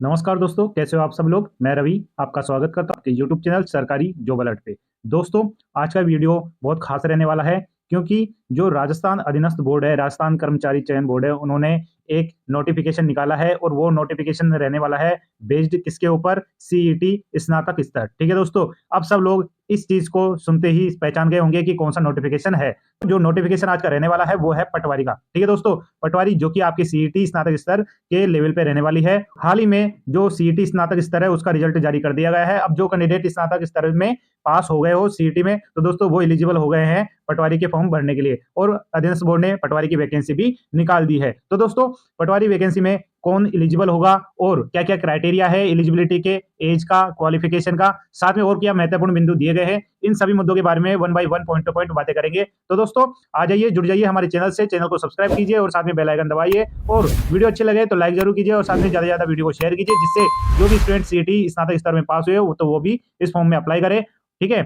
नमस्कार दोस्तों, कैसे हो आप सब लोग। मैं रवि आपका स्वागत करता हूं आपके यूट्यूब चैनल सरकारी जॉब अलर्ट पे। दोस्तों, आज का वीडियो बहुत खास रहने वाला है क्योंकि जो राजस्थान अधीनस्थ बोर्ड है, राजस्थान कर्मचारी चयन बोर्ड है, उन्होंने एक नोटिफिकेशन निकाला है और वो नोटिफिकेशन रहने वाला है बेस्ड किसके ऊपर, सीईटी स्नातक स्तर। ठीक है दोस्तों, अब सब लोग इस चीज को सुनते ही पहचान गए होंगे कि कौन सा नोटिफिकेशन है। तो जो नोटिफिकेशन आज का रहने वाला है वो है पटवारी का। ठीक है दोस्तों, पटवारी जो कि आपकी सीईटी स्नातक स्तर के लेवल पे रहने वाली है। हाल ही में जो सीईटी स्नातक स्तर है उसका रिजल्ट जारी कर दिया गया है। अब जो कैंडिडेट स्नातक स्तर में पास हो गए हो सीईटी में, तो दोस्तों वो एलिजिबल हो गए हैं पटवारी के फॉर्म भरने के लिए और अधीनस्थ बोर्ड ने पटवारी की वैकेंसी भी निकाल दी है। तो दोस्तों, पटवारी वैकेंसी में कौन एलिजिबल होगा और क्या क्या क्राइटेरिया है एलिजिबिलिटी के, एज का, क्वालिफिकेशन का, साथ में और क्या महत्वपूर्ण बिंदु दिए गए हैं, इन सभी मुद्दों के बारे में one by one, point two point बातें करेंगे। तो दोस्तों, आ जाइए, जुड़ जाइए हमारे चैनल से, चैनल को सब्सक्राइब कीजिए और साथ में बेल आइकन दबाइए और वीडियो अच्छे लगे तो लाइक जरूर कीजिए और साथ में ज्यादा से ज्यादा वीडियो को शेयर कीजिए, जिससे जो भी स्टूडेंट सीईटी स्नातक स्तर में पास हुए तो वो भी इस फॉर्म में अप्लाई करे। ठीक है,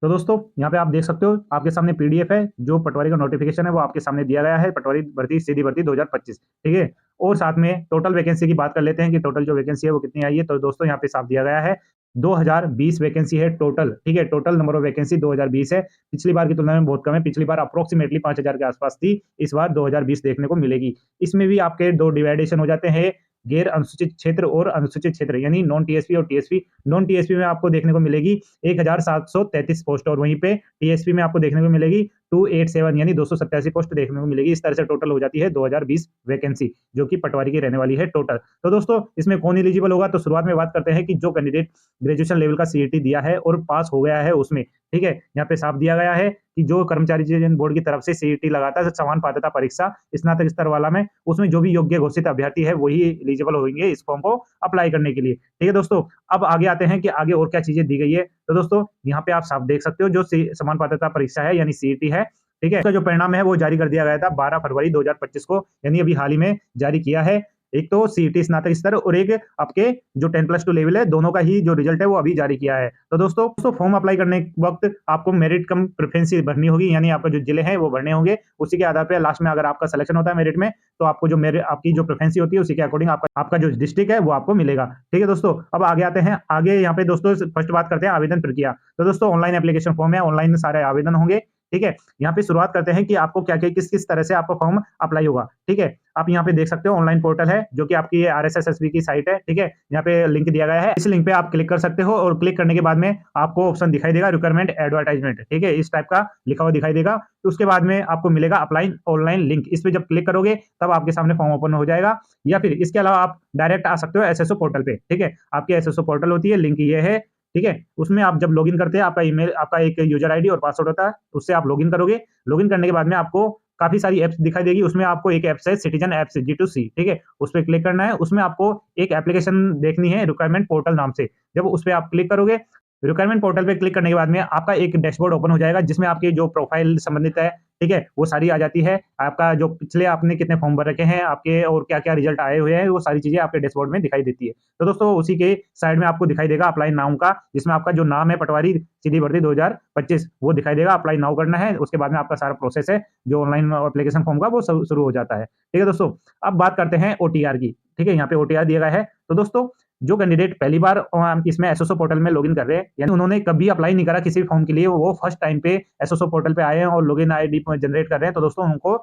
तो दोस्तों यहाँ पे आप देख सकते हो, आपके सामने पीडीएफ है। जो पटवारी का नोटिफिकेशन है वो आपके सामने दिया गया है, पटवारी भर्ती सीधी भर्ती 2025। ठीक है, और साथ में टोटल वैकेंसी की बात कर लेते हैं कि टोटल जो वैकेंसी है वो कितनी आई है। तो दोस्तों यहाँ पे साफ दिया गया है 2020 वैकेंसी है टोटल। ठीक है, टोटल नंबर ऑफ वैकेंसी 2020 है। पिछली बार की तुलना में बहुत कम है, पिछली बार अप्रोक्सीमेटली 5000 के आसपास थी, इस बार 2020 देखने को मिलेगी। इसमें भी आपके दो डिवाइडेशन हो जाते हैं, गैर अनुसूचित क्षेत्र और अनुसूचित क्षेत्र, यानी नॉन टीएसपी और टीएसपी। नॉन टीएसपी में आपको देखने को मिलेगी 1733 पोस्ट और वहीं पे टीएसपी में आपको देखने को मिलेगी 287 यानी 287 पोस्ट देखने को मिलेगी। इस तरह से टोटल हो जाती है 2020 वैकेंसी, जो कि पटवारी की रहने वाली है टोटल। तो दोस्तों, इसमें कौन एलिजिबल होगा, तो शुरुआत में बात करते हैं कि जो कैंडिडेट ग्रेजुएशन लेवल का सीईटी दिया है और पास हो गया है उसमें। ठीक है, यहाँ पे साफ दिया गया है कि जो कर्मचारी चयन बोर्ड की तरफ से सीईटी लगाता है समान पात्रता परीक्षा स्नातक स्तर वाला में, उसमें जो भी योग्य घोषित अभ्यर्थी है वही एलिजिबल होंगे इस फॉर्म को अप्लाई करने के लिए। ठीक है दोस्तों, अब आगे आते हैं कि आगे और क्या चीजें दी गई है। तो दोस्तों, यहाँ पे आप साफ देख सकते हो, जो समान पात्रता परीक्षा है यानी सीईटी है, ठीक है, उसका जो परिणाम है वो जारी कर दिया गया था 12 फरवरी 2025 को, यानी अभी हाल ही में जारी किया है। एक तो सीईटी स्नातक स्तर और एक आपके जो 10+2 लेवल है, दोनों का ही जो रिजल्ट है वो अभी जारी किया है। तो दोस्तों फॉर्म अप्लाई करने के वक्त आपको मेरिट कम प्रेफरेंस भरनी होगी, यानी आपका जो जिले हैं वो भरने होंगे। उसी के आधार पर लास्ट में अगर आपका सिलेक्शन होता है मेरिट में, तो आपको जो मेरिट आपकी जो प्रेफरेंस होती है उसी के अकॉर्डिंग आपका जो डिस्ट्रिक्ट है वो आपको मिलेगा। ठीक है दोस्तों, अब आगे आते हैं। आगे यहाँ पे दोस्तों फर्स्ट बात करते हैं आवेदन प्रक्रिया। तो दोस्तों, ऑनलाइन एप्लीकेशन फॉर्म है, ऑनलाइन सारे आवेदन होंगे। ठीक है, यहाँ पे शुरुआत करते हैं कि आपको क्या क्या किस किस तरह से आपका फॉर्म अप्लाई होगा। ठीक है, आप यहाँ पे देख सकते हो ऑनलाइन पोर्टल है जो कि आपकी आरएसएसबी की साइट है। ठीक है, यहाँ पे लिंक दिया गया है, इस लिंक पे आप क्लिक कर सकते हो और क्लिक करने के बाद में आपको ऑप्शन दिखाई देगा रिक्वायरमेंट एडवर्टाइजमेंट। ठीक है, इस टाइप का लिखा हुआ दिखाई देगा। तो उसके बाद में आपको मिलेगा अप्लाई ऑनलाइन लिंक, इस पे जब क्लिक करोगे तब आपके सामने फॉर्म ओपन हो जाएगा। या फिर इसके अलावा आप डायरेक्ट आ सकते हो एसएसओ पोर्टल पे। ठीक है, आपकी एसएसओ पोर्टल होती है, लिंक ये है। ठीक है, उसमें आप जब लॉगिन करते हैं, आपका ईमेल, आपका एक यूजर आईडी और पासवर्ड होता है, उससे आप लॉगिन करोगे। लॉगिन करने के बाद में आपको काफी सारी एप्स दिखाई देगी, उसमें आपको एक एप्स है सिटीजन एप्स G2C। ठीक है, उस पे क्लिक करना है, उसमें आपको एक एप्लीकेशन देखनी है रिक्वायरमेंट पोर्टल नाम से। जब उस पे आप क्लिक करोगे, रिक्वायरमेंट पोर्टल पे क्लिक करने के बाद में आपका एक डैशबोर्ड ओपन हो जाएगा, जिसमें आपकी जो प्रोफाइल संबंधित है, ठीक है, वो सारी आ जाती है। आपका जो पिछले आपने कितने फॉर्म भर रखे हैं आपके और क्या-क्या रिजल्ट आए हुए हैं, वो सारी चीज़ें आपके डैशबोर्ड में दिखाई देती है। तो दोस्तों, उसी के साइड में आपको दिखाई देगा अप्लाई नाउ का, जिसमें आपका जो नाम है पटवारी सीधी भर्ती 2025 वो दिखाई देगा। अप्लाई नाउ करना है, उसके बाद में आपका सारा प्रोसेस है जो ऑनलाइन एप्लीकेशन फॉर्म का वो शुरू हो जाता है। ठीक है दोस्तों, अब बात करते हैं ओटीआर की। ठीक है, यहाँ पे ओटीआर दिया गया है। तो दोस्तों, जो कैंडिडेट पहली बार इसमें एसएसओ पोर्टल में लॉगिन कर रहे हैं, यानी उन्होंने कभी अप्लाई नहीं करा किसी फॉर्म के लिए, वो फर्स्ट टाइम पे एसएसओ पोर्टल पे आए हैं और लॉगिन आईडी जनरेट कर रहे हैं, तो दोस्तों उनको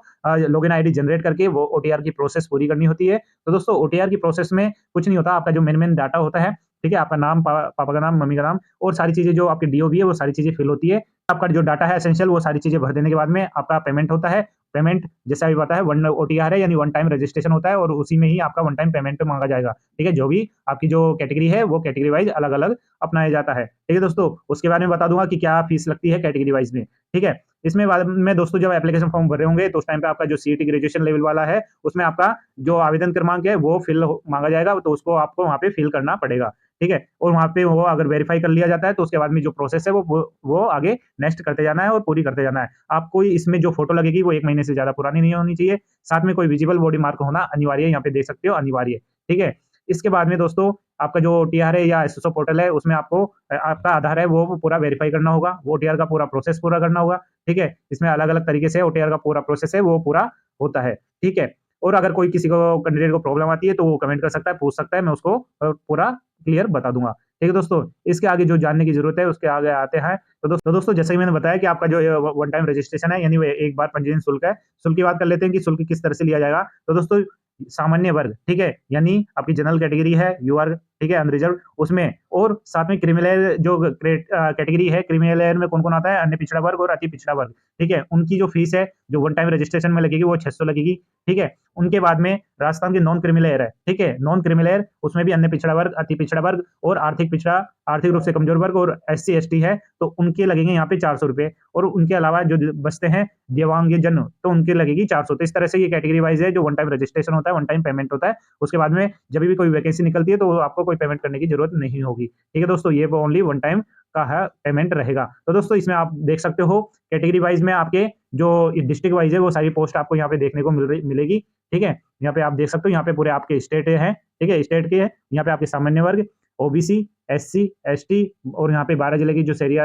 लॉगिन आईडी जनरेट करके वो ओटीआर की प्रोसेस पूरी करनी होती है। तो दोस्तों, ओटीआर की प्रोसेस में कुछ नहीं होता, आपका जो मेन डाटा होता है, ठीक है, आपका नाम, पापा का नाम, मम्मी का नाम और सारी चीजें जो आपकी डीओबी है वो सारी चीजें फिल होती है। आपका जो डाटा है एसेंशियल, वो सारी चीजें भर देने के बाद में आपका पेमेंट होता है। पेमेंट जैसा अभी पता है वन ओटीआर है, यानी वन टाइम रजिस्ट्रेशन होता है और उसी में ही आपका वन टाइम पेमेंट मांगा जाएगा। ठीक है, जो भी आपकी जो कैटेगरी है वो कैटेगरी वाइज अलग अलग अपनाया जाता है। ठीक है दोस्तों, उसके बारे में बता दूंगा कि क्या फीस लगती है कैटेगरी वाइज में। ठीक है, इसमें बाद में दोस्तों जब एप्लीकेशन फॉर्म भरे होंगे तो उस टाइम पे आपका जो सीईटी ग्रेजुएशन लेवल वाला है, उसमें आपका जो आवेदन क्रमांक है वो फिल मांगा जाएगा, तो उसको आपको वहाँ पे फिल करना पड़ेगा। ठीक है, और वहाँ पे वो अगर वेरीफाई कर लिया जाता है तो उसके बाद में जो प्रोसेस है वो आगे नेक्स्ट करते जाना है और पूरी करते जाना है। आपको इसमें जो फोटो लगेगी वो 1 महीने से ज्यादा पुरानी नहीं होनी चाहिए। साथ में कोई विजिबल बॉडी मार्क होना अनिवार्य है, यहाँ पे देख सकते हो अनिवार्य। ठीक है, इसके बाद में दोस्तों आपका जो टीआर है या एसएसओ पोर्टल है, उसमें आपको आपका आधार है वो पूरा वेरीफाई करना होगा, वो ओटीआर का पूरा प्रोसेस पूरा करना होगा। ठीक है, इसमें अलग अलग तरीके से ओटीआर का पूरा प्रोसेस है वो पूरा होता है। ठीक है, और अगर कोई किसी को कैंडिडेट को प्रॉब्लम आती है तो वो कमेंट कर सकता है, पूछ सकता है, मैं उसको पूरा क्लियर बता दूंगा। ठीक है दोस्तों, इसके आगे जो जानने की जरूरत है उसके आगे आते हैं। तो दोस्तों जैसे कि मैंने बताया कि आपका जो वन टाइम रजिस्ट्रेशन है, यानी वो एक बार पंजीयन शुल्क है। शुल्क की बात कर लेते हैं कि शुल्क किस तरह से लिया जाएगा। तो दोस्तों सामान्य वर्ग, ठीक है, यानी आपकी जनरल कैटेगरी है, यूआर, ठीक है, अनरिजर्व, उसमें और साथ में क्रिमिनल जो कैटेगरी है, क्रिमिनल में कौन कौन आता है, अन्य पिछड़ा वर्ग और अति पिछड़ा वर्ग, ठीक है, उनकी जो फीस है जो वन टाइम रजिस्ट्रेशन में लगेगी वो 600 लगेगी। ठीक है, उनके बाद में राजस्थान की नॉन क्रिमिनल है, ठीक है, नॉन क्रिमिनल उसमें भी अन्य पिछड़ा वर्ग, अति पिछड़ा वर्ग और आर्थिक पिछड़ा, आर्थिक रूप से कमजोर वर्ग और एससी एसटी है, तो उनके लगेंगे यहाँ पे 400 रुपए। और उनके अलावा जो बचते हैं दिव्यांगजन, तो उनके लगेगी 400। तो इस तरह से ये कैटेगरी वाइज है, जो वन टाइम रजिस्ट्रेशन होता है, वन टाइम पेमेंट होता है, उसके बाद में जब भी कोई वैकेंसी निकलती है तो आपको कोई पेमेंट करने की जरूरत नहीं होगी। ठीक है दोस्तों, ये ओनली वन टाइम का है पेमेंट रहेगा। तो दोस्तों इसमें आप देख सकते हो कैटेगरी वाइज में आपके जो डिस्ट्रिक्ट वाइज है वो सारी पोस्ट आपको यहाँ पे देखने को मिलेगी। ठीक है, यहाँ पे आप देख सकते हो, यहाँ पे पूरे आपके स्टेट हैं, ठीक है, स्टेट के हैं, यहाँ पे आपके सामान्य वर्ग, ओबीसी, एससी, एसटी और यहाँ पे 12 जिले की जो शहरी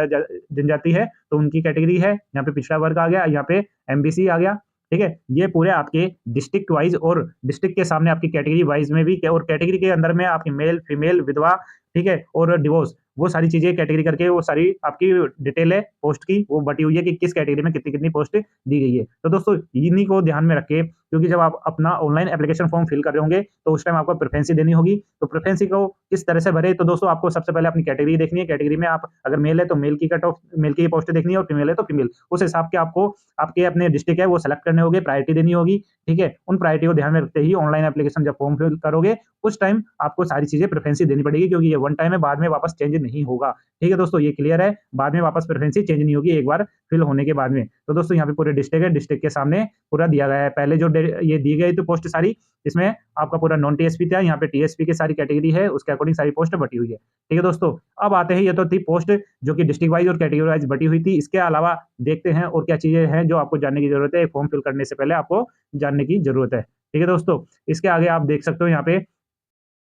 जनजाति है तो उनकी कैटेगरी है, यहाँ पे पिछड़ा वर्ग आ गया, यहाँ पे एमबीसी आ गया। ठीक है, ये पूरे आपके डिस्ट्रिक्ट वाइज और डिस्ट्रिक्ट के सामने आपकी कैटेगरी वाइज में भी, और कैटेगरी के अंदर में आपकी मेल, फीमेल, विधवा, ठीक है, और डिवोर्स, वो सारी चीजें कैटेगरी करके वो सारी आपकी डिटेल है पोस्ट की, वो बटी हुई है कि किस कैटेगरी में कितनी कितनी पोस्ट दी गई है। तो दोस्तों इन्हीं को ध्यान में रखे, क्योंकि जब आप अपना ऑनलाइन एप्लीकेशन फॉर्म फिल कर रहे होंगे तो उस टाइम आपको प्रेफरेंसी देनी होगी। तो प्रेफरेंसी को किस तरह से भरे, तो दोस्तों आपको सबसे पहले अपनी कैटेगरी देखनी है। कैटेगरी में आप अगर मेल है तो मेल की कट ऑफ, मेल की पोस्ट देखनी है, और फीमेल है तो फीमेल, उस हिसाब के आपको आपके अपने डिस्ट्रिक्ट है वो सेलेक्ट करने होंगे, प्रायोरिटी देनी होगी। ठीक है, उन प्रायोरिटी को ध्यान में रखते ही ऑनलाइन एप्लीकेशन जब फॉर्म फिल करोगे उस टाइम आपको सारी चीजें प्रेफरेंसी देनी पड़ेगी, क्योंकि ये वन टाइम है, बाद में वापस चेंज नहीं होगा। ठीक है दोस्तों, ये क्लियर है, बाद में वापस प्रेफरेंसी चेंज नहीं होगी एक बार फिल होने के बाद में। तो दोस्तों यहाँ पे पूरे डिस्ट्रिक्ट है, डिस्ट्रिक्ट के सामने पूरा दिया गया है। पहले जो ये दी गई तो पोस्ट सारी, इसमें आपका पूरा नॉन टीएसपी था, यहाँ पे टीएसपी की सारी कैटेगरी है, उसके अकॉर्डिंग सारी पोस्ट बटी हुई है। ठीक है दोस्तों, अब आते हैं, ये तो थी पोस्ट जो कि डिस्ट्रिक्ट वाइज और कैटेगरी वाइज बटी हुई थी। इसके अलावा देखते हैं और क्या चीजें हैं जो आपको जानने की जरूरत है, फॉर्म फिल करने से पहले आपको जानने की जरूरत है। ठीक है दोस्तों, इसके आगे आप देख सकते हो,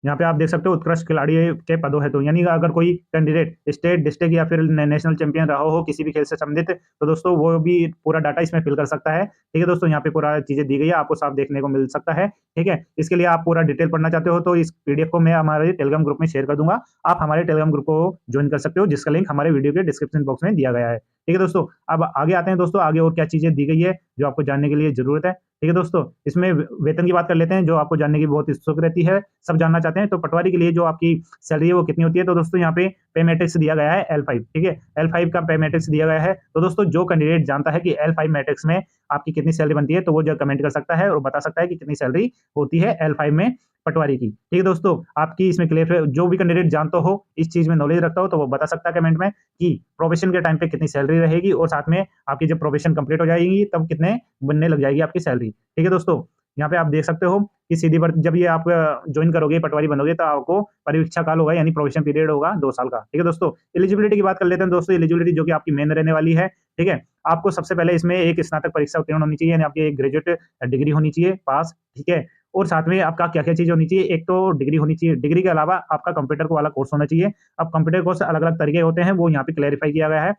यहाँ पे आप देख सकते हो उत्कृष्ट खिलाड़ी के पदों है, तो यानी अगर कोई कैंडिडेट स्टेट, डिस्ट्रिक्ट या फिर नेशनल चैंपियन रहा हो किसी भी खेल से संबंधित, तो दोस्तों वो भी पूरा डाटा इसमें फिल कर सकता है। ठीक है दोस्तों, यहाँ पे पूरा चीजें दी गई है, आपको साफ देखने को मिल सकता है। ठीक है, इसके लिए आप पूरा डिटेल पढ़ना चाहते हो तो इस पीडीएफ को मैं हमारे टेलीग्राम ग्रुप में शेयर कर दूंगा, आप हमारे टेलीग्राम ग्रुप को ज्वाइन कर सकते हो, जिसका लिंक हमारे वीडियो के डिस्क्रिप्शन बॉक्स में दिया गया है। ठीक है दोस्तों, अब आगे आते हैं दोस्तों, आगे और क्या चीजें दी गई है जो आपको जानने के लिए जरूरत है। ठीक है दोस्तों, इसमें वेतन की बात कर लेते हैं, जो आपको जानने की बहुत इच्छुक रहती है, सब जानना चाहते हैं। तो पटवारी के लिए जो आपकी सैलरी है वो कितनी होती है, तो दोस्तों यहाँ पे पे मैट्रिक्स दिया गया है L5। ठीक है, L5 का पे मैट्रिक्स दिया गया है। तो दोस्तों जो कैंडिडेट जानता है कि L5 मैट्रिक्स में आपकी कितनी सैलरी बनती है, तो वो जो कमेंट कर सकता है और बता सकता है कि कितनी सैलरी होती है L5 में पटवारी की। ठीक है दोस्तों, आपकी इसमें क्लियर, जो भी कैंडिडेट जानता हो, इस चीज में नॉलेज रखता हो, तो वो बता सकता है कमेंट में कि प्रोबेशन के टाइम पे कितनी सैलरी रहेगी, और साथ में आपकी जब प्रोबेशन कंप्लीट हो जाएगी तब कितने बनने लग जाएगी आपकी सैलरी। ठीक है दोस्तों, यहाँ पे आप देख सकते हो कि सीधी भर्ती, जब ये आप ज्वाइन करोगे, पटवारी बनोगे, तो आपको परीक्षा काल होगा, यानी प्रोबेशन पीरियड होगा 2 साल का। ठीक है दोस्तों, एलिजिबिलिटी की बात कर लेते हैं दोस्तों। एलिजिबिलिटी जो कि आपकी मेन रहने वाली है, ठीक है, आपको सबसे पहले इसमें एक स्नातक परीक्षा उत्तीर्ण होनी चाहिए, यानी आपकी एक ग्रेजुएट डिग्री होनी चाहिए पास। ठीक है, और साथ में आपका क्या क्या चीज होनी चाहिए, एक तो डिग्री होनी चाहिए, डिग्री के अलावा आपका कंप्यूटर को वाला कोर्स होना चाहिए। अब कंप्यूटर कोर्स अलग अलग तरीके होते हैं, वो यहाँ पे क्लैरिफाई किया गया है।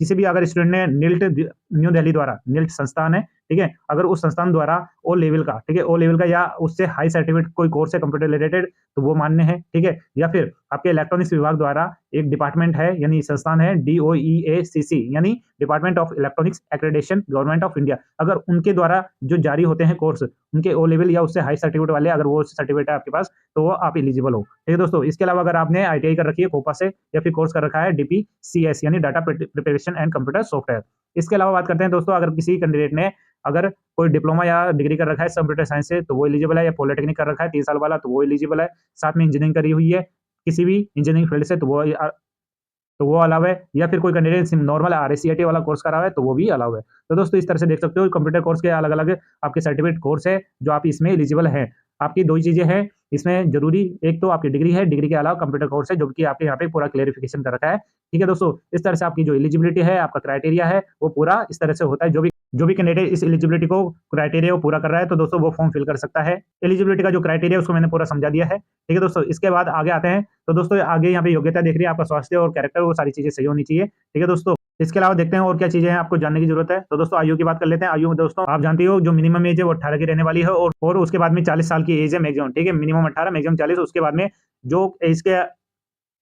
किसी भी अगर स्टूडेंट ने निल्ट, न्यू दिल्ली द्वारा, निल्ट संस्थान है, ठीक है, अगर उस संस्थान द्वारा ओ लेवल का, ठीक है, ओ लेवल का या उससे हाई सर्टिफिकेट कोई कोर्स है कंप्यूटर रिलेटेड, तो वो मान्य है। ठीक है, या फिर आपके इलेक्ट्रॉनिक्स विभाग द्वारा एक डिपार्टमेंट है, यानी संस्थान है DOEACC, यानी department of electronics accreditation, government of India, अगर उनके द्वारा जो जारी होते हैं कोर्स, उनके ओ लेवल या उससे हाई सर्टिफिकेट वाले अगर वो सर्टिफिकेट है आपके पास, तो वो आप एलिजिबल हो। ठीक है दोस्तों, इसके अलावा अगर आपने ITI कर रखी है कोपा से, या फिर कोर्स कर रखा है DPCS, यानी data preparation and computer software. इसके अलावा बात करते हैं दोस्तों, अगर किसी कैंडिडेट ने अगर कोई डिप्लोमा या डिग्री कर रखा है कंप्यूटर साइंस से, तो वो एलिजिबल है, या पॉलिटेक्निक कर रखा है 3 साल वाला, तो वो एलिजिबल है। साथ में इंजीनियरिंग करी हुई है किसी भी इंजीनियरिंग फील्ड से, तो वो अलाउ है, या फिर कोई कैंडिडेट नॉर्मल RACIT वाला कोर्स करा हुआ है, तो वो भी अलाउ है। तो दोस्तों इस तरह से देख सकते हो कंप्यूटर कोर्स के अलग अलग आपके सर्टिफिकेट कोर्स है जो आप इसमें एलिजिबल है। आपकी 2 ही चीजें हैं इसमें जरूरी, एक तो आपकी डिग्री है, डिग्री के अलावा कंप्यूटर कोर्स है, जो कि आपके यहाँ पे पूरा क्लेरिफिकेशन कर रखा है। ठीक है दोस्तों, इस तरह से आपकी जो एलिजिबिलिटी है, आपका क्राइटेरिया है, वो पूरा इस तरह से होता है। जो भी कैंडिडेट इस एलिजिबिलिटी को, क्राइटेरिया को पूरा कर रहा है, तो दोस्तों वो फॉर्म फिल कर सकता है। एलिजिबिलिटी का जो क्राइटेरिया उसको मैंने पूरा समझा दिया है। ठीक है दोस्तों, इसके बाद आगे आते हैं। तो दोस्तों आगे यहाँ पे योग्यता देख रही है, आपका स्वास्थ्य और कैरेक्टर, वो सारी चीजें सही होनी चाहिए। ठीक है दोस्तों, इसके अलावा देखते हैं और क्या चीजें हैं आपको जानने की जरूरत है। तो दोस्तों आयु की बात कर लेते हैं। आयु में दोस्तों आप जानते हो जो मिनिमम एज है वो 18 की रहने वाली है, और उसके बाद में 40 साल की एज है मैक्सिमम, ठीक है। मिनिमम 18 मैक्सिमम 40, उसके बाद में जो एज के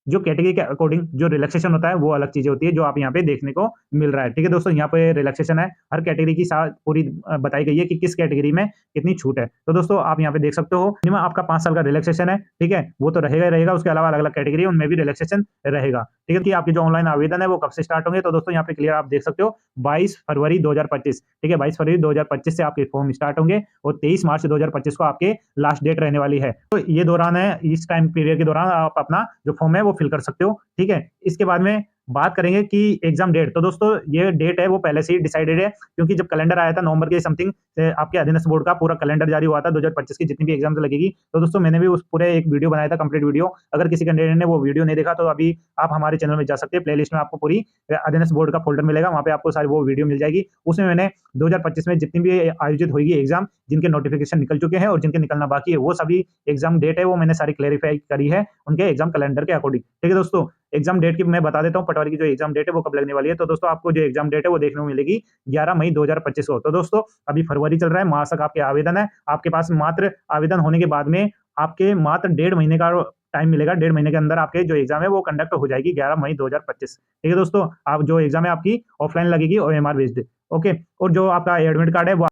जो कैटेगरी के अकॉर्डिंग जो रिलैक्सेशन होता है वो अलग चीजें होती है, जो आप यहाँ पे देखने को मिल रहा है, ठीक है दोस्तों। यहाँ पे रिलैक्सेशन है, हर कैटेगरी की साथ पूरी बताई गई है कि किस कैटेगरी में कितनी छूट है। तो दोस्तों आप यहाँ पे देख सकते हो मिनिमम आपका 5 साल का रिलैक्सेशन है, ठीक है, वो तो रहेगा ही रहेगा। उसके अलावा अलग अलग कैटेगरी है उनमें भी रिलैक्सेशन रहेगा, ठीक है। कि आपके जो ऑनलाइन आवेदन है वो कब से स्टार्ट होंगे, तो दोस्तों यहाँ पे क्लियर आप देख सकते हो 22 फरवरी 2025, ठीक है। 22 फरवरी 2025 से आपके फॉर्म स्टार्ट होंगे और 23 मार्च 2025 को आपके लास्ट डेट रहने वाली है। तो ये दौरान है, इस टाइम पीरियड के दौरान आप अपना जो फॉर्म है वो फिल कर सकते हो, ठीक है। इसके बाद में बात करेंगे कि एग्जाम डेट, तो दोस्तों ये डेट है वो पहले से ही डिसाइडेड है, क्योंकि जब कैलेंडर आया था नवंबर के समथिंग आपके अधीनस्थ बोर्ड का पूरा कैलेंडर जारी हुआ था 2025 की जितनी भी एग्जाम्स लगेगी। तो दोस्तों मैंने भी उस पूरे एक वीडियो बनाया था, कंप्लीट वीडियो। अगर किसी कैंडिडेट ने वो वीडियो नहीं देखा तो अभी आप हमारे चैनल में जा सकते हैं, प्लेलिस्ट में आपको पूरी अधीनस्थ बोर्ड का फोल्डर मिलेगा, वहाँ पे आपको सारी वो वीडियो मिल जाएगी। उसमें मैंने 2025 में जितनी भी आयोजित होगी एग्जाम, जिनके नोटिफिकेशन निकल चुके हैं और जिनके निकलना बाकी है, वो सभी एग्जाम डेट है वो मैंने सारी क्लेरिफाई करी है उनके एग्जाम कैलेंडर के अकॉर्डिंग, ठीक है दोस्तों। एग्जाम डेट की मैं बता देता हूँ, पटवारी की जो एग्जाम डेट है वो कब लगने वाली है। तो दोस्तों आपको जो एग्जाम डेट है वो देखने को मिलेगी 11 मई 2025 को। तो दोस्तों अभी फरवरी चल रहा है, मार्च तक आपके आवेदन है, आपके पास मात्र आवेदन होने के बाद में आपके मात्र 1.5 महीने का टाइम मिलेगा। 1.5 महीने के अंदर आपके जो एग्जाम है वो कंडक्ट हो जाएगी 11 मई 2025, ठीक है दोस्तों। आप जो एग्जाम है आपकी ऑफलाइन लगेगी OMR बेस्ड, ओके। और जो आपका एडमिट कार्ड है वो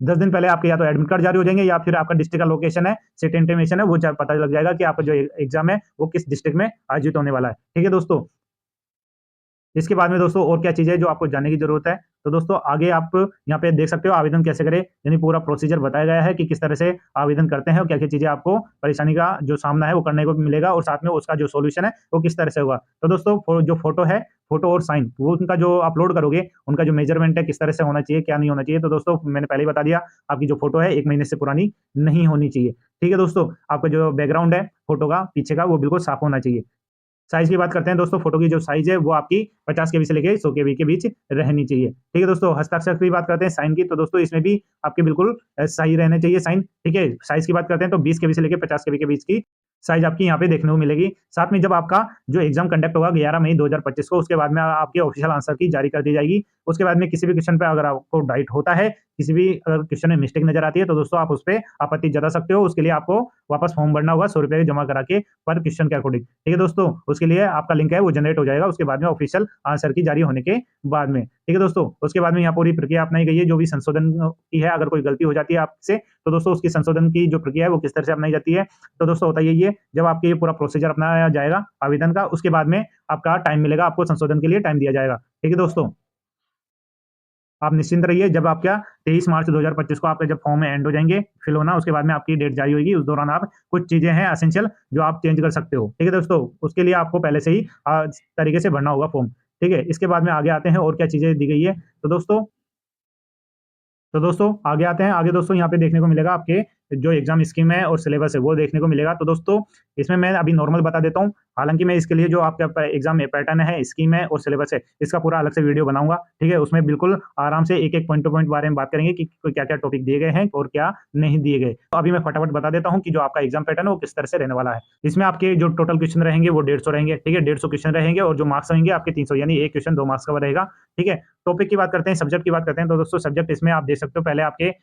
10 दिन पहले आपके या तो एडमिट कार्ड जारी हो जाएंगे, या फिर आपका डिस्ट्रिक्ट का लोकेशन है, सीट इंटीमेशन है, वो पता लग जाएगा कि आपका जो एग्जाम है वो किस डिस्ट्रिक्ट में आयोजित होने वाला है, ठीक है दोस्तों। इसके बाद में दोस्तों और क्या चीज़ है जो आपको जानने की ज़रूरत है। तो दोस्तों आगे आप यहाँ पे देख सकते हो आवेदन कैसे करें, यानी पूरा प्रोसीजर बताया गया है कि किस तरह से आवेदन करते हैं और क्या-क्या चीज़ें आपको परेशानी का जो सामना है वो करने को मिलेगा, और साथ में उसका जो सॉल्यूशन है वो किस तरह से होगा। तो दोस्तों जो फ़ोटो है, फ़ोटो और साइन वो उनका जो अपलोड करोगे, उनका जो मेजरमेंट है किस तरह से होना चाहिए, क्या नहीं होना चाहिए। तो दोस्तों मैंने पहले ही बता दिया, आपकी जो फ़ोटो है 1 महीने से पुरानी नहीं होनी चाहिए, ठीक है दोस्तों। आपका जो बैकग्राउंड है फ़ोटो का पीछे का वो बिल्कुल साफ होना चाहिए। साइज़ की बात करते हैं दोस्तों, फ़ोटो की जो साइज़ है वो आपकी 50 केबी से लेके 100 केबी के बीच रहनी चाहिए। ठीक है दोस्तों, हस्ताक्षर की बात करते हैं साइन की, तो दोस्तों इसमें भी आपके बिल्कुल सही रहने चाहिए साइन, ठीक है। साइज़ की बात करते हैं तो 20 केबी से लेके 50 केबी के बीच की साइज़ आपकी यहाँ पे देखने को मिलेगी। साथ में जब आपका जो एग्ज़ाम कंडक्ट होगा 11 मई 2025 को, उसके बाद में आपके ऑफिशियल आंसर की जारी कर दी जाएगी। उसके बाद में किसी भी क्वेश्चन पे अगर आपको डाउट होता है, किसी भी अगर क्वेश्चन में मिस्टेक नज़र आती है, तो दोस्तों आप उसपे आपत्ति जता सकते हो। उसके लिए आपको वापस फॉर्म भरना होगा, ₹100 जमा करा के पर क्वेश्चन के अकॉर्डिंग। ठीक है दोस्तों, उसके लिए आपका लिंक है वो जनरेट हो जाएगा उसके बाद में ऑफिशियल आंसर की जारी होने के बाद में। ठीक है दोस्तों, उसके बाद में यहाँ पूरी प्रक्रिया अपनाई गई है, जो भी संशोधन की है, अगर कोई गलती हो जाती है आपसे, तो दोस्तों उसकी संशोधन की जो प्रक्रिया है वो किस तरह से अपनाई जाती है। तो दोस्तों होता यही है, जब आपके ये पूरा प्रोसीजर अपनाया जाएगा आवेदन का, उसके बाद में आपका टाइम मिलेगा, आपको संशोधन के लिए टाइम दिया जाएगा। ठीक है दोस्तों, आप निश्चिंत रहिए, जब आपका 23 मार्च 2025 को आपके जब फॉर्म में एंड हो जाएँगे, फिल होना, उसके बाद में आपकी डेट जारी होगी, उस दौरान आप कुछ चीज़ें हैं एसेंशियल जो आप चेंज कर सकते हो। ठीक है दोस्तों? उसके लिए आपको पहले से ही तरीके से भरना होगा फॉर्म। ठीक है? इसके बाद में आगे आते हैं और क्या चीज़ें दी गई है। तो दोस्तों आगे आते हैं। आगे दोस्तों यहाँ पे देखने को मिलेगा आपके जो एग्ज़ाम स्कीम है और सिलेबस है वो देखने को मिलेगा। तो दोस्तों इसमें मैं अभी नॉर्मल बता देता हूँ। हालाँकि मैं इसके लिए जो आपका एग्ज़ाम में पैटर्न है, स्कीम है और सिलेबस है, इसका पूरा अलग से वीडियो बनाऊँगा। ठीक है? उसमें बिल्कुल आराम से एक-एक पॉइंट टू पॉइंट बारे में बात करेंगे कि क्या-क्या टॉपिक दिए गए हैं और क्या नहीं दिए गए। तो अभी मैं फटाफट बता देता हूँ कि जो आपका एग्ज़ाम पैटर्न है वो किस तरह से रहने वाला है। इसमें आपके जो टोटल क्वेश्चन रहेंगे वो 150 रहेंगे। ठीक है? 150 क्वेश्चन रहेंगे और जो मार्क्स रहेंगे आपके 300, यानी 1 क्वेश्चन 2 मार्क्स का रहेगा। ठीक है? टॉपिक की बात करते हैं, सब्जेक्ट की बात करते हैं, तो दोस्तों सब्जेक्ट इसमें आप देख सकते हो। पहले आपके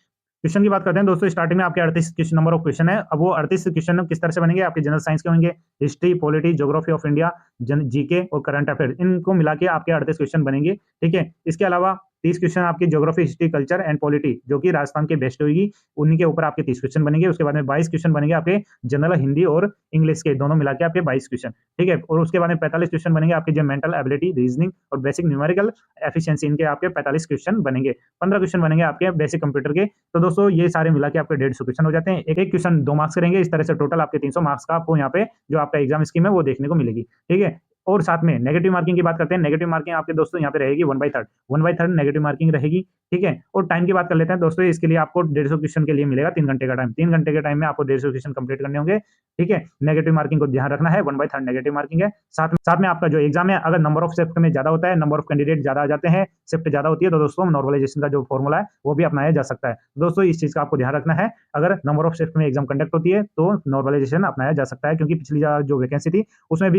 क्वेश्चन की बात करते हैं दोस्तों, स्टार्टिंग में आपके 38 क्वेश्चन नंबर ऑफ क्वेश्चन है। अब वो 38 क्वेश्चन किस तरह से बनेंगे, आपके जनरल साइंस के होंगे, history, polity, geography of India, GK और करंट अफेयर, इनको मिला के आपके 38 क्वेश्चन बनेंगे। ठीक है? इसके अलावा 30 क्वेश्चन आपकी geography, history, culture and polity, जो कि राजस्थान के बेस्ट होगी, उन्हीं के ऊपर आपके 30 क्वेश्चन बनेंगे। उसके बाद में 22 क्वेश्चन बनेंगे आपके जनरल हिंदी और इंग्लिश के, दोनों मिला के आपके 22 क्वेश्चन। ठीक है? और उसके बाद में 45 क्वेश्चन बनेंगे आपके जो मेंटल एबिलिटी, रीजनिंग और बेसिक न्यूमेरिकल एफिशिएंसी, इनके आपके 45 क्वेश्चन बनेंगे। 15 क्वेश्चन बनेंगे आपके बेसिक कंप्यूटर के। तो दोस्तों ये सारे मिला के आपके 150 क्वेश्चन हो जाते हैं। एक-एक क्वेश्चन 2 मार्क्स के रहेंगे। इस तरह से टोटल आपके 300 मार्क्स का आपको यहाँ पे जो आपका एग्जाम स्कीम है वो देखने को मिलेगी। ठीक है? और साथ में नेगेटिव मार्किंग की बात करते हैं। नेगेटिव मार्किंग आपके दोस्तों यहाँ पे रहेगी 1/3, 1/3 नेगेटिव मार्किंग रहेगी। ठीक है? और टाइम की बात कर लेते हैं दोस्तों, इसके लिए आपको 150 क्वेश्चन के लिए मिलेगा 3 घंटे का टाइम। 3 घंटे के टाइम में आपको 150 क्वेश्चन कंप्लीट करने होंगे। ठीक है। नेगेटिव मार्किंग को ध्यान रखना है, 1/3 नेगेटिव मार्किंग है। साथ में आपका जो एग्जाम है, अगर नंबर ऑफ शिफ्ट में ज्यादा होता है, नंबर ऑफ कैंडिडेट ज्यादा आ जाते हैं, शिफ्ट ज्यादा होती है, तो दोस्तों नॉर्मलाइजेशन का जो फॉर्मूला है वो भी अपनाया जा सकता है। दोस्तों इस चीज का आपको ध्यान रखना है, अगर नंबर ऑफ शिफ्ट में एग्जाम कंडक्ट होती है तो नॉर्मलाइजेशन अपनाया जा सकता है, क्योंकि पिछली जो वैकेंसी थी उसमें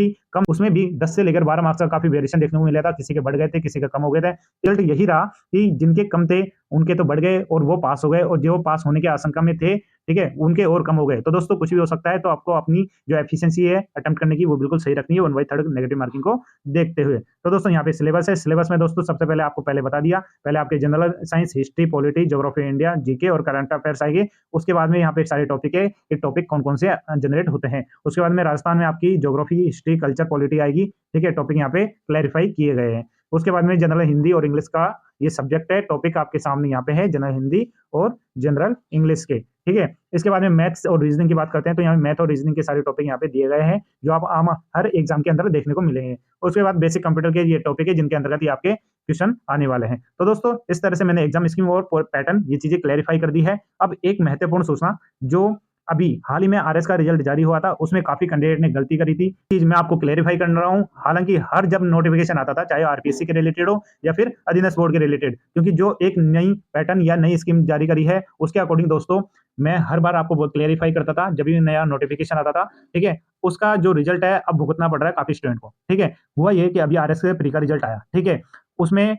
भी 10 से लेकर 12 मार्क्स का काफी वेरिएशन देखने को मिला था। किसी के बढ़ गए थे, किसी के कम हो गए थे। रिजल्ट यही रहा कि जिनके कम थे उनके तो बढ़ गए और वो पास हो गए, और जो पास होने की आशंका में थे, ठीक है, उनके और कम हो गए। तो दोस्तों कुछ भी हो सकता है, तो आपको अपनी जो एफिशिएंसी है अटेम्प्ट करने की वो बिल्कुल सही रखनी है 1/3 नेगेटिव मार्किंग को देखते हुए। तो दोस्तों यहाँ पे सिलेबस है। सिलेबस में दोस्तों सबसे पहले आपको पहले बता दिया, पहले आपके general science, history, polity, geography India, GK और करंट अफेयर्स आएंगे। उसके बाद में यहाँ पे सारे टॉपिक है, ये टॉपिक कौन कौन से जनरेट होते हैं। उसके बाद में राजस्थान में आपकी ज्योग्राफी, हिस्ट्री, कल्चर, पॉलिटी आएगी, ठीक है, टॉपिक यहाँ पे क्लैरिफाई किए गए हैं। उसके बाद में जनरल हिंदी और इंग्लिश का ये सब्जेक्ट है, टॉपिक आपके सामने यहाँ पे है, जनरल हिंदी और जनरल इंग्लिश के, ठीक है। इसके बाद में मैथ्स और रीजनिंग की बात करते हैं, तो यहाँ मैथ और रीजनिंग के सारे टॉपिक यहाँ पे दिए गए हैं, जो आप आम हर एग्जाम के अंदर देखने को मिलेंगे। उसके बाद बेसिक कंप्यूटर के ये टॉपिक है, जिनके अंतर्गत ही आपके क्वेश्चन आने वाले हैं। तो दोस्तों इस तरह से मैंने एग्जाम स्कीम और पैटर्न ये चीजें क्लैरिफाई कर दी है। अब एक महत्वपूर्ण सूचना, जो अभी हाल ही में आरएस का रिजल्ट जारी हुआ था, उसमें काफी कैंडिडेट ने गलती करी थी, चीज मैं आपको क्लेरिफाई कर रहा हूं। हालांकि हर जब नोटिफिकेशन आता था, चाहे आरपीएससी के रिलेटेड हो या फिर अधीनस्थ बोर्ड के रिलेटेड, क्योंकि जो एक नई पैटर्न या नई स्कीम जारी करी है उसके अकॉर्डिंग दोस्तों मैं हर बार आपको क्लेरिफाई करता था जब भी नया नोटिफिकेशन आता था, ठीक है। उसका जो रिजल्ट है अब भुगतना पड़ रहा है काफी स्टूडेंट को, ठीक है। हुआ ये कि अभी आरएस के प्री का रिजल्ट आया, ठीक है। उसमें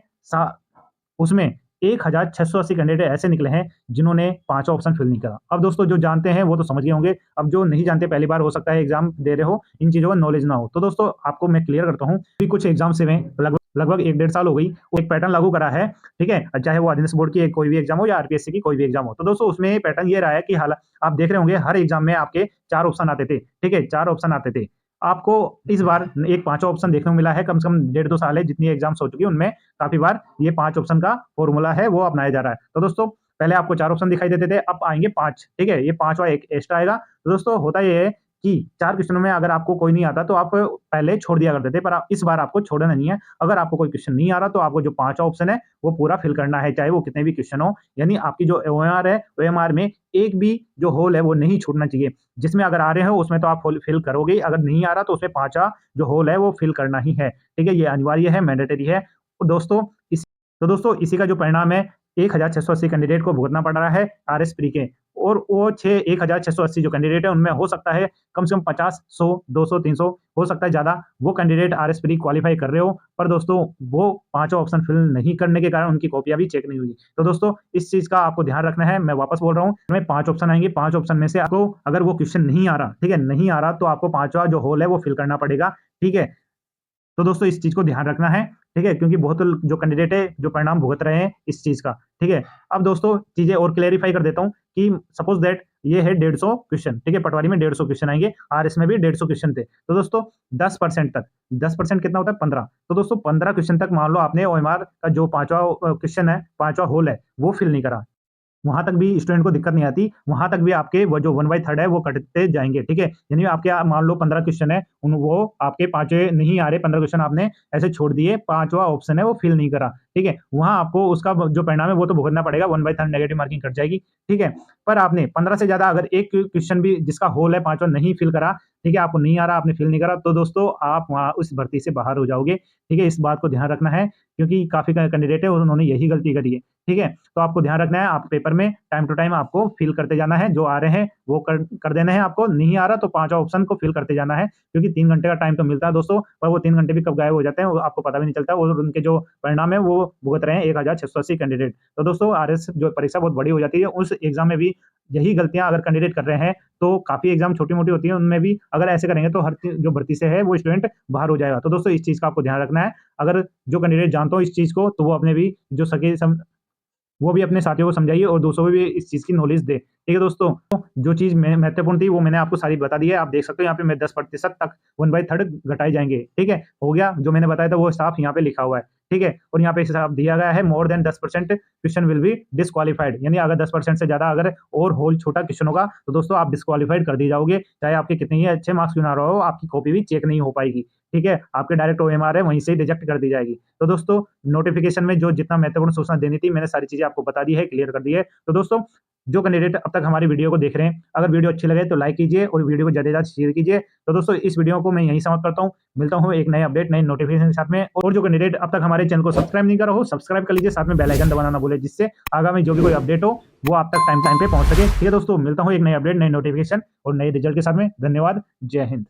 उसमें 1680 कैंडिडेट ऐसे निकले हैं जिन्होंने पांचवा ऑप्शन फिल नहीं करा। अब दोस्तों जो जानते हैं वो तो समझ गए होंगे, अब जो नहीं जानते, पहली बार हो सकता है एग्जाम दे रहे हो, इन चीजों का नॉलेज ना हो, तो दोस्तों आपको मैं क्लियर करता हूँ कि कुछ एग्जाम से मैं लगभग 1-1.5 साल हो गई, एक पैटर्न लागू करा है, ठीक है, चाहे वो अधीनस्थ बोर्ड की कोई भी एग्जाम हो या आरपीएससी की कोई भी एग्जाम हो। तो दोस्तों उसमें पैटर्न ये रहा है कि हाल आप देख रहे होंगे हर एग्जाम में आपके 4 ऑप्शन आते थे, ठीक है, 4 ऑप्शन आते थे। आपको इस बार एक पांचवा ऑप्शन देखने को मिला है, कम से कम 1.5-2 साल है जितनी एग्जाम्स हो चुकी है उनमें काफी बार ये 5 ऑप्शन का फॉर्मूला है वो अपनाया जा रहा है। तो दोस्तों पहले आपको 4 ऑप्शन दिखाई देते थे, अब आएंगे 5, ठीक है, ये 5वां एक एक्स्ट्रा आएगा। तो दोस्तों होता ये है कि 4 क्वेश्चनों में अगर आपको कोई नहीं आता तो आप पहले छोड़ दिया करते थे, पर इस बार आपको छोड़ना नहीं है। अगर आपको कोई क्वेश्चन नहीं आ रहा तो आपको जो 5वां ऑप्शन है वो पूरा फिल करना है, चाहे वो कितने भी क्वेश्चन हो। यानी आपकी जो ओएमआर है, ओएमआर में एक भी जो होल है वो नहीं छूटना चाहिए। जिसमें अगर आ रहे हो उसमें तो आप फिल करोगे, अगर नहीं आ रहा तो उसमें 5वां जो होल है वो फिल करना ही है, ठीक है। ये अनिवार्य है, मैंडेटरी है। तो दोस्तों इसी का जो परिणाम है, 1680 कैंडिडेट को भुगतना पड़ रहा है आरएस प्री के, और वो 1680 जो कैंडिडेट है उनमें हो सकता है कम से कम 50, 100, 200, 300, हो सकता है ज्यादा वो कैंडिडेट आरएस प्री क्वालिफाई कर रहे हो, पर दोस्तों वो 5वां ऑप्शन फिल नहीं करने के कारण उनकी कॉपियां भी चेक नहीं हुई। तो दोस्तों इस चीज का आपको ध्यान रखना है। मैं वापस बोल रहा हूँ, हमें 5 ऑप्शन आएंगे, 5 ऑप्शन में से आपको अगर वो क्वेश्चन नहीं आ रहा, ठीक है, नहीं आ रहा, तो आपको 5वां जो होल है वो फिल करना पड़ेगा, ठीक है। तो दोस्तों इस चीज को ध्यान रखना है, ठीक है, क्योंकि बहुत जो कैंडिडेट है जो परिणाम भुगत रहे हैं इस चीज का, ठीक है। अब दोस्तों चीजें और क्लेरिफाई कर देता हूँ कि सपोज दैट ये है 150 क्वेश्चन, ठीक है, पटवारी में 150 क्वेश्चन आएंगे, आरएस में भी 150 क्वेश्चन थे। तो दोस्तों 10% तक, 10% कितना होता है, 15। तो दोस्तों 15 क्वेश्चन तक मान लो आपने ओएमआर का जो 5वां क्वेश्चन है, 5वां होल है वो फिल नहीं करा, वहां तक भी स्टूडेंट को दिक्कत नहीं आती, वहां तक भी आपके वो जो 1/3 है वो कटते जाएंगे, ठीक है। यानी आपके मान लो 15 क्वेश्चन है, उन वो आपके 5 नहीं आ रहे, 15 क्वेश्चन आपने ऐसे छोड़ दिए, 5वां ऑप्शन है वो फिल नहीं करा, ठीक है, वहां आपको उसका जो परिणाम है वो तो भुगतना पड़ेगा, 1/3 नेगेटिव मार्किंग कट जाएगी, ठीक है। पर आपने 15 से ज्यादा अगर एक क्वेश्चन भी जिसका होल है 5वां नहीं फिल करा, ठीक है, आपको नहीं आ रहा, आपने फिल नहीं करा, तो दोस्तों आप वहां उस भर्ती से बाहर हो जाओगे, ठीक है। इस बात को ध्यान रखना है, क्योंकि काफी कैंडिडेट है उन्होंने यही गलती करी है, ठीक है। तो आपको ध्यान रखना है, आप पेपर में टाइम टू टाइम आपको फिल करते जाना है, जो आ रहे हैं वो कर देना है, आपको नहीं आ रहा तो 5वां ऑप्शन को फिल करते जाना है, क्योंकि 3 घंटे का टाइम तो मिलता है दोस्तों, पर वो 3 घंटे भी कब गायब हो जाते हैं वो आपको पता भी नहीं चलता, और उनके जो परिणाम है वो भुगत रहे हैं 1680 कैंडिडेट। तो दोस्तों आरएस जो परीक्षा बहुत बड़ी हो जाती है, उस एग्जाम में भी यही गलतियां अगर कैंडिडेट कर रहे हैं, तो काफी एग्जाम छोटी मोटी होती है, उनमें भी अगर ऐसे करेंगे तो हर जो भर्ती से है वो स्टूडेंट बाहर हो जाएगा। तो दोस्तों इस चीज का आपको ध्यान रखना है, अगर जो कैंडिडेट जानते हो इस चीज को तो वो अपने भी जो सके वो भी अपने साथियों को समझाइए और दूसरों को भी इस चीज की नॉलेज दे, ठीक है दोस्तों। तो जो चीज महत्वपूर्ण थी वो मैंने आपको सारी बता दी है, आप देख सकते हो यहाँ पे मैं 10% तक 1/3 घटाए जाएंगे, ठीक है, हो गया, जो मैंने बताया था वो साफ यहाँ पे लिखा हुआ है, ठीक है। और यहाँ पे साफ दिया गया है more than 10% question will be disqualified, यानी अगर 10% से ज्यादा अगर और होल छोटा क्वेश्चन होगा तो दोस्तों आप डिस्क्वालीफाइड कर दिए जाओगे, चाहे आपके कितने ही अच्छे मार्क्स क्यों ना रहो, आपकी कॉपी भी चेक नहीं हो पाएगी, ठीक है, आपके डायरेक्ट ओएमआर है वहीं से रिजेक्ट कर दी जाएगी। तो दोस्तों नोटिफिकेशन में जो जितना महत्वपूर्ण सूचना देनी थी मैंने सारी चीजें आपको बता दी है, क्लियर कर दी है। तो दोस्तों जो कैंडिडेट अब तक हमारी वीडियो को देख रहे हैं, अगर वीडियो अच्छी लगे तो लाइक कीजिए और वीडियो को ज़्यादा से ज़्यादा शेयर कीजिए। तो दोस्तों इस वीडियो को मैं यहीं समाप्त करता हूँ। मिलता हूँ एक नए अपडेट, नए नोटिफिकेशन के साथ में। और जो कैंडिडेट अब तक हमारे चैनल को सब्सक्राइब नहीं करा हो, सब्सक्राइब कर लीजिए, साथ में बेल आइकन दबाना ना भूलें, जिससे आगामी जो भी कोई अपडेट हो वो आप तक टाइम पे पहुंच सके। ठीक है दोस्तों, मिलता हूँ एक नए अपडेट, नए नोटिफिकेशन और नए रिजल्ट के साथ में। धन्यवाद। जय हिंद।